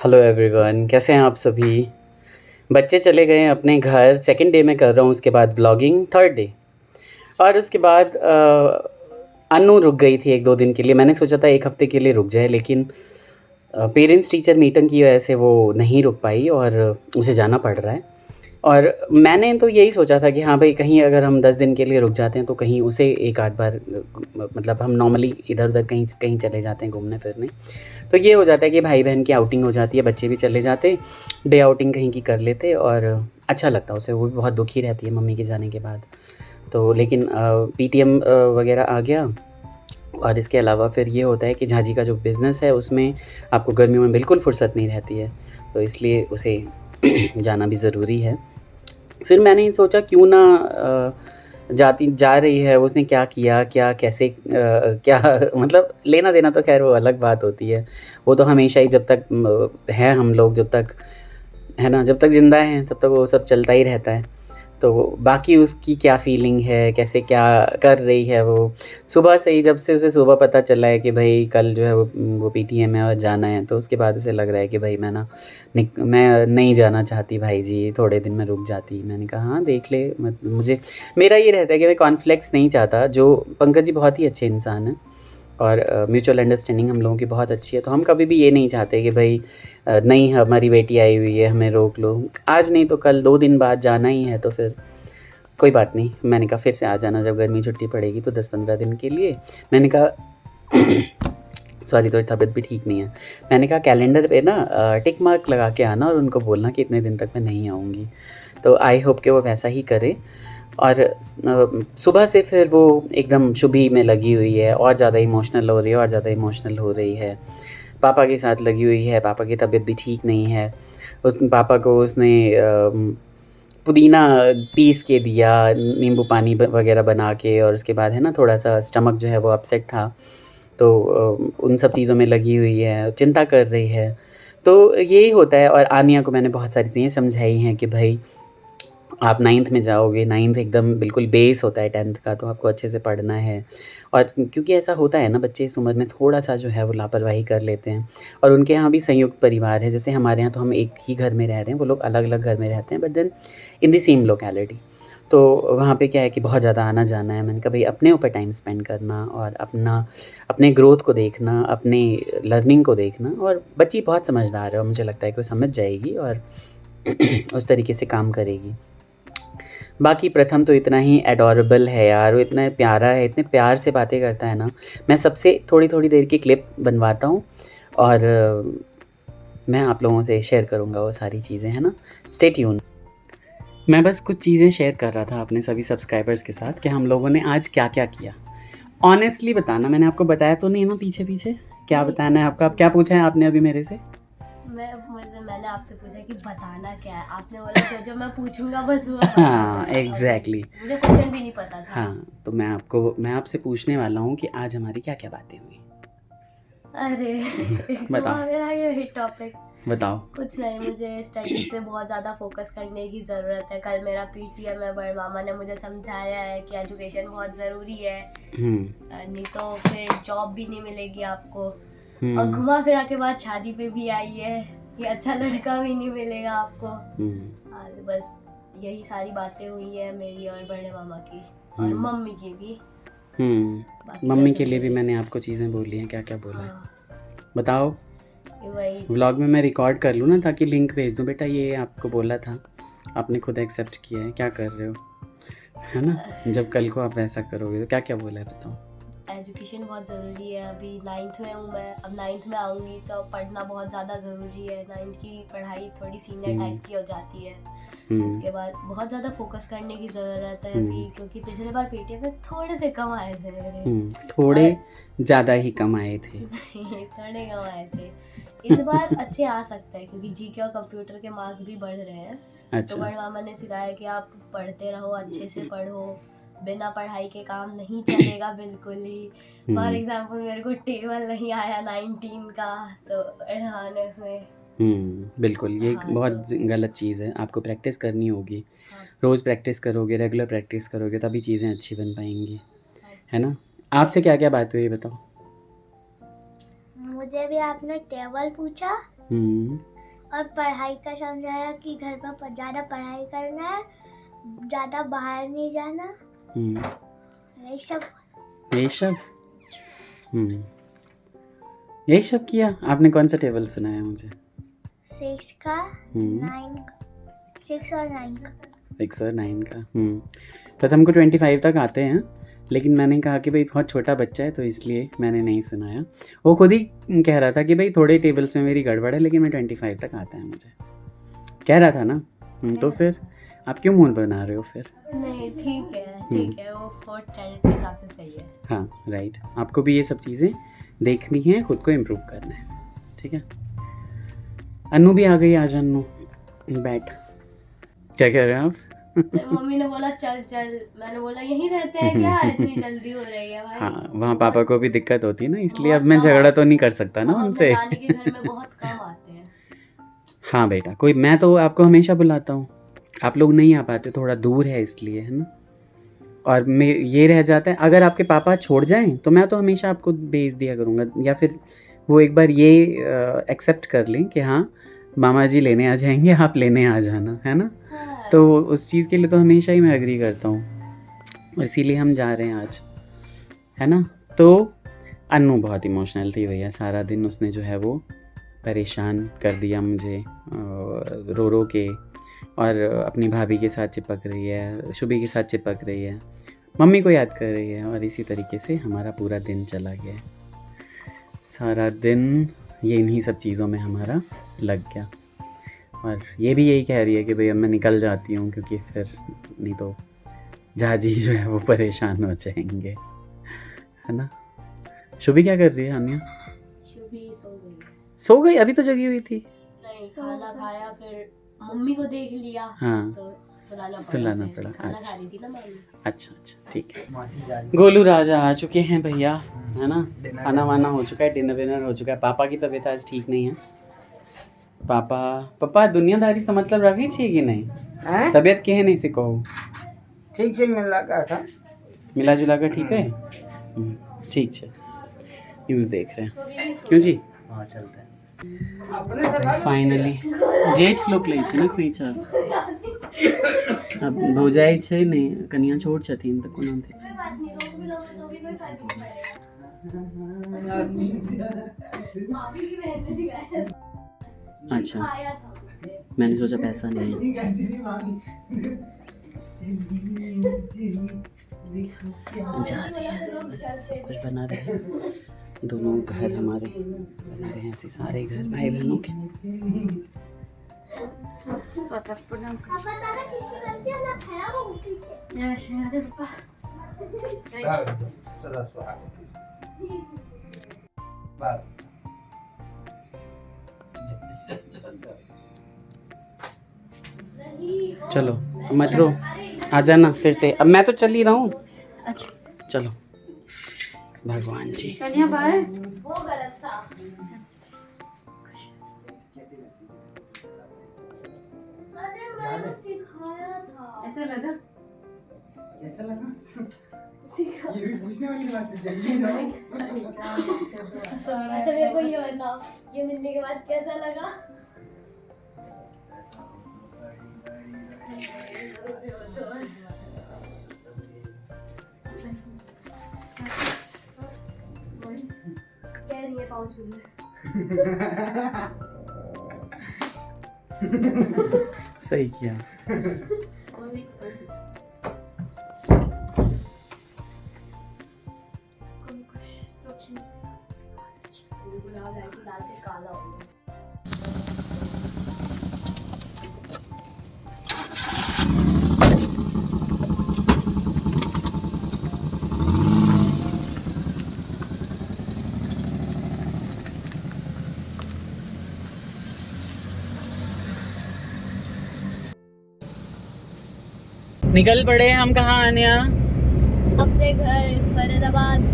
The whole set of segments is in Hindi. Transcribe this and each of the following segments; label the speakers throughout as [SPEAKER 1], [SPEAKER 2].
[SPEAKER 1] हेलो एवरीवन, कैसे हैं आप सभी। बच्चे चले गए हैं अपने घर, सेकंड डे में कर रहा हूँ, उसके बाद व्लॉगिंग थर्ड डे। और उसके बाद अनु रुक गई थी एक दो दिन के लिए। मैंने सोचा था एक हफ्ते के लिए रुक जाए, लेकिन पेरेंट्स टीचर मीटिंग की वजह से वो नहीं रुक पाई और उसे जाना पड़ रहा है। और मैंने तो यही सोचा था कि हाँ भाई, कहीं अगर हम 10 दिन के लिए रुक जाते हैं तो कहीं उसे एक आध बार मतलब हम नॉर्मली इधर उधर कहीं कहीं चले जाते हैं घूमने फिरने। तो ये हो जाता है कि भाई बहन की आउटिंग हो जाती है, बच्चे भी चले जाते, डे आउटिंग कहीं की कर लेते और अच्छा लगता है उसे। वो भी बहुत दुखी रहती है मम्मी के जाने के बाद। तो लेकिन पीटीएम वगैरह आ गया। और इसके अलावा फिर ये होता है कि झाजी का जो बिज़नेस है उसमें आपको गर्मियों में बिल्कुल फुर्सत नहीं रहती है, तो इसलिए उसे जाना भी ज़रूरी है। फिर मैंने सोचा क्यों ना जा रही है, उसने क्या किया, क्या कैसे क्या मतलब लेना देना तो खैर वो अलग बात होती है। वो तो हमेशा ही जब तक हैं हम लोग, जब तक है ना, जब तक ज़िंदा हैं तब तक वो सब चलता ही रहता है। तो बाकी उसकी क्या फ़ीलिंग है, कैसे क्या कर रही है वो, सुबह से ही जब से उसे सुबह पता चला है कि भाई कल जो है वो पीटीएम है और जाना है, तो उसके बाद उसे लग रहा है कि भाई मैं नहीं जाना चाहती भाई जी, थोड़े दिन में रुक जाती। मैंने कहा हाँ देख ले, मुझे मेरा ये रहता है कि मैं कॉन्फ्लिक्ट्स नहीं चाहता। जो पंकज जी बहुत ही अच्छे इंसान हैं और म्यूचुअल अंडरस्टैंडिंग हम लोगों की बहुत अच्छी है, तो हम कभी भी ये नहीं चाहते कि भाई नहीं हमारी बेटी आई हुई है हमें रोक लो, आज नहीं तो कल 2 दिन बाद जाना ही है तो फिर कोई बात नहीं। मैंने कहा फिर से आ जाना जब गर्मी छुट्टी पड़ेगी तो 10-15 दिन के लिए। मैंने कहा सॉरी, थोड़ी तबीयत भी ठीक नहीं है। मैंने कहा कैलेंडर पे ना टिक मार्क लगा के आना और उनको बोलना कि इतने दिन तक मैं नहीं आऊँगी। तो आई होप कि वो वैसा ही करे। और सुबह से फिर वो एकदम शुभी में लगी हुई है, और ज़्यादा इमोशनल हो रही है, और ज़्यादा इमोशनल हो रही है। पापा के साथ लगी हुई है, पापा की तबीयत भी ठीक नहीं है। उस पापा को उसने पुदीना पीस के दिया, नींबू पानी वगैरह बना के, और उसके बाद है ना थोड़ा सा स्टमक जो है वो अपसेट था, तो उन सब चीज़ों में लगी हुई है, चिंता कर रही है। तो यही होता है। और आनिया को मैंने बहुत सारी चीज़ें समझाई हैं कि भाई आप 9th में जाओगे, 9th एकदम बिल्कुल बेस होता है 10th का, तो आपको अच्छे से पढ़ना है। और क्योंकि ऐसा होता है ना, बच्चे इस उम्र में थोड़ा-सा जो है वो लापरवाही कर लेते हैं। और उनके यहाँ भी संयुक्त परिवार है, जैसे हमारे यहाँ तो हम एक ही घर में रह रहे हैं, वो लोग अलग-अलग घर में रहते हैं, but then in the same locality. तो वहाँ पे क्या है कि बहुत ज़्यादा आना-जाना है। मैंने कहा भई अपने ऊपर टाइम स्पेंड करना और अपने ग्रोथ को देखना, अपने लर्निंग को देखना। और बच्ची बहुत समझदार है और मुझे लगता है कि वो समझ जाएगी और उस तरीके से काम करेगी। बाकी प्रथम तो इतना ही एडोरेबल है यार, वो इतना प्यारा है, इतने प्यार से बातें करता है ना। मैं सबसे थोड़ी-थोड़ी देर की क्लिप बनवाता हूँ और मैं आप लोगों से शेयर करूँगा वो सारी चीज़ें, है ना। Stay tune. मैं बस कुछ चीज़ें शेयर कर रहा था अपने सभी सब्सक्राइबर्स के साथ कि हम लोगों ने आज क्या-क्या किया। ऑनेस्टली बताना, मैंने आपको बताया तो नहीं ना पीछे-पीछे? क्या बताना है आपको? आप क्या पूछा है आपने अभी मेरे से?
[SPEAKER 2] मैंने आपसे पूछा कि बताना क्या है, आपने बोला कि जो मैं पूछूंगा बस वो
[SPEAKER 1] हाँ, एग्ज़ैक्टली।
[SPEAKER 2] मुझे क्वेश्चन भी नहीं पता था।
[SPEAKER 1] हाँ, तो मैं आपसे पूछने वाला हूँ कि आज हमारी क्या-क्या बातें हुई?
[SPEAKER 2] अरे
[SPEAKER 1] बताओ,
[SPEAKER 2] मेरा ये हिट टॉपिक।
[SPEAKER 1] बताओ।
[SPEAKER 2] कुछ नहीं, मुझे स्टडीज़ पे बहुत ज़्यादा फोकस करने की ज़रूरत है। कल मेरा पीटीएम है, बड़े मामा ने मुझे समझाया है कि एजुकेशन बहुत ज़रूरी है, नहीं तो फिर जॉब भी नहीं मिलेगी आपको। और घुमा फिरा के बाद शादी पे भी आई है कि अच्छा लड़का भी नहीं मिलेगा आपको। बस यही सारी बातें हुई है मेरी और बड़े मामा की और मम्मी की भी।
[SPEAKER 1] मम्मी के लिए भी मैंने आपको चीज़ें बोली हैं, क्या-क्या बोला है?
[SPEAKER 2] हाँ,
[SPEAKER 1] बताओ।
[SPEAKER 2] वही
[SPEAKER 1] व्लॉग में मैं रिकॉर्ड कर लूँ ना, ताकि लिंक भेज दूँ, बेटा ये आपको बोला था, आपने खुद एक्सेप्ट किया है, क्या कर रहे हो? है ना? जब कल को आप वैसा करोगे तो क्या-क्या बोला है बताओ?
[SPEAKER 2] एजुकेशन बहुत ज़रूरी है। अभी 9th में हूँ मैं, अब 9th में आऊँगी तो पढ़ना बहुत ज़्यादा ज़रूरी है। 9th की पढ़ाई थोड़ी सीनियर टाइप की हो जाती है। उसके बाद बहुत ज़्यादा फोकस करने की ज़रूरत है अभी, क्योंकि पिछले बार पीटीएम में थोड़े से कम आए थे मेरे।
[SPEAKER 1] थोड़े ज़्यादा ही कम आए थे।
[SPEAKER 2] थोड़े कम आए थे। इस बार अच्छे आ सकते हैं क्योंकि जीके और कंप्यूटर के मार्क्स भी बढ़ रहे हैं।
[SPEAKER 1] अच्छा।
[SPEAKER 2] तो बड़े मामा ने सिखाया कि आप पढ़ते रहो, अच्छे से पढ़ो, बिना पढ़ाई के काम नहीं चलेगा बिल्कुल ही। फॉर एग्जाम्पल मेरे को टेबल नहीं आया 19 का, तो एडहान है उसमें।
[SPEAKER 1] बिल्कुल, ये
[SPEAKER 2] हाँ,
[SPEAKER 1] बहुत
[SPEAKER 2] तो
[SPEAKER 1] गलत चीज़ है, आपको प्रैक्टिस करनी होगी।
[SPEAKER 2] हाँ,
[SPEAKER 1] रोज़ प्रैक्टिस करोगे, रेगुलर प्रैक्टिस करोगे तभी चीज़ें अच्छी बन पाएंगी,
[SPEAKER 2] हाँ।
[SPEAKER 1] है ना। आपसे क्या क्या बात हुई ये बताओ।
[SPEAKER 3] मुझे भी आपने टेबल पूछा, और पढ़ाई का समझाया कि घर पर ज़्यादा पढ़ाई करना है, ज़्यादा बाहर नहीं जाना, यही सब।
[SPEAKER 1] यही सब किया आपने। कौन सा टेबल सुनाया मुझे?
[SPEAKER 3] 6 का, 9, 6 और 9 का।
[SPEAKER 1] 6 और 9 का। तो हमको 25 तक आते हैं, लेकिन मैंने कहा कि भाई बहुत छोटा बच्चा है तो इसलिए मैंने नहीं सुनाया। वो खुद ही कह रहा था कि भाई थोड़े टेबल्स में मेरी गड़बड़ है, लेकिन मैं 25 तक आता है मुझे, कह रहा था ना। तो फिर आप क्यों मुंह बना रहे हो फिर?
[SPEAKER 2] नहीं ठीक है, वो 4th स्टैंडर्ड के हिसाब से सही है।
[SPEAKER 1] हाँ राइट, आपको भी ये सब चीज़ें देखनी है, खुद को इम्प्रूव करना है, ठीक है। अनु भी आ गई आज। अनु बैठ, क्या कह रहे हैं आप?
[SPEAKER 2] मम्मी ने बोला चल चल, मैंने बोला यहीं रहते हैं क्या, इतनी जल्दी हो रही है भाई।
[SPEAKER 1] हाँ, वहाँ पापा को भी दिक्कत होती है ना, इसलिए अब मैं झगड़ा तो नहीं कर सकता ना उनसे।
[SPEAKER 2] नानी के घर में बहुत कम आते हैं।
[SPEAKER 1] हाँ बेटा, कोई, मैं तो आपको हमेशा बुलाता हूँ, आप लोग नहीं आ पाते, थोड़ा दूर है इसलिए, है ना। और मैं ये रह जाता है, अगर आपके पापा छोड़ जाएं तो मैं तो हमेशा आपको भेज दिया करूँगा, या फिर वो एक बार ये एक्सेप्ट कर लें कि हाँ मामा जी लेने आ जाएंगे, आप लेने आ जाना, है ना।
[SPEAKER 2] हाँ।
[SPEAKER 1] तो उस चीज़ के लिए तो हमेशा ही मैं एग्री करता हूँ, और इसीलिए हम जा रहे हैं आज, है ना। तो अनु बहुत इमोशनल थी भैया, सारा दिन उसने जो है वो परेशान कर दिया मुझे, रो रो के, और अपनी भाभी के साथ चिपक रही है, शुभी के साथ चिपक रही है, मम्मी को याद कर रही है, और इसी तरीके से हमारा पूरा दिन चला गया। सारा दिन ये इन्हीं सब चीज़ों में हमारा लग गया, और ये भी यही कह रही है कि भाई अब मैं निकल जाती हूँ, क्योंकि फिर नहीं तो जाजी जो है वो परेशान हो जाएंगे, है ना। शुभी क्या कर रही है? अन्या
[SPEAKER 2] शुभी
[SPEAKER 1] सो गई? अभी तो जगी हुई थी।
[SPEAKER 2] नहीं, खाना खाया, फिर मम्मी को देख लिया,
[SPEAKER 1] हाँ,
[SPEAKER 2] तो
[SPEAKER 1] सुलाना पड़ा।
[SPEAKER 2] खाना खा रही थी ना मम्मी।
[SPEAKER 1] अच्छा ठीक है। गोलू राजा आ चुके हैं भैया, है ना। खाना वाना हो चुका है, डिनर विनर हो चुका है। पापा की तबीयत आज ठीक नहीं है। पापा दुनियादारी से मतलब रखी चाहिए कि नहीं? तबीयत के है नहीं से कहो,
[SPEAKER 4] ठीक से
[SPEAKER 1] मिला जुला कर ठीक है। ठीक है, न्यूज़ देख रहे हैं क्यों जी?
[SPEAKER 4] हाँ चलता है।
[SPEAKER 1] फाइनली जेठ लोग लै छै ने खोइछा, अब भौजाई छै नहीं, कनिया छोट छथिन तऽ कोना अच्छा, मैंने सोचा पैसा नहीं है। जा रहे हैं, बस कुछ बना रहे हैं। दोनों घर हमारे बना रहे हैं, ऐसे सारे घर भाई बहनों के। चलो मत रो, आ जाना फिर से। अब मैं तो चल ही रहा हूँ। अच्छा चलो, भगवान जी।
[SPEAKER 2] वो गलत था। अरे मैंने सिखाया था।
[SPEAKER 4] ऐसा लगा ये भी पूछने वाली बात है।
[SPEAKER 2] अच्छा मेरे को ये बताओ, ये मिलने के बाद कैसा लगा? कह रही है पाउच में।
[SPEAKER 1] सही किया।
[SPEAKER 2] दाल से काला हो गया।
[SPEAKER 1] निकल पड़े हम कहाँ आने?
[SPEAKER 2] अपने घर फरीदाबाद।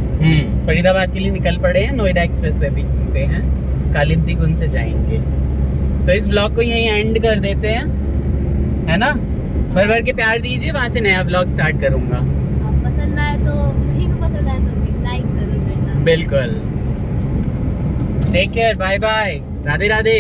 [SPEAKER 1] फरीदाबाद के लिए निकल पड़े हैं। नोएडा एक्सप्रेसवे पे हैं, कालिंदी गुंज से जाएंगे। तो इस व्लॉग को यहीं एंड कर देते हैं, है ना। भर भर के प्यार दीजिए, वहाँ से नया व्लॉग स्टार्ट करूँगा।
[SPEAKER 2] आप पसंद आए तो, नहीं भी पसंद आए तो भी लाइक जरूर करना।
[SPEAKER 1] बिल्कुल। Take care, bye bye, Radhe Radhe.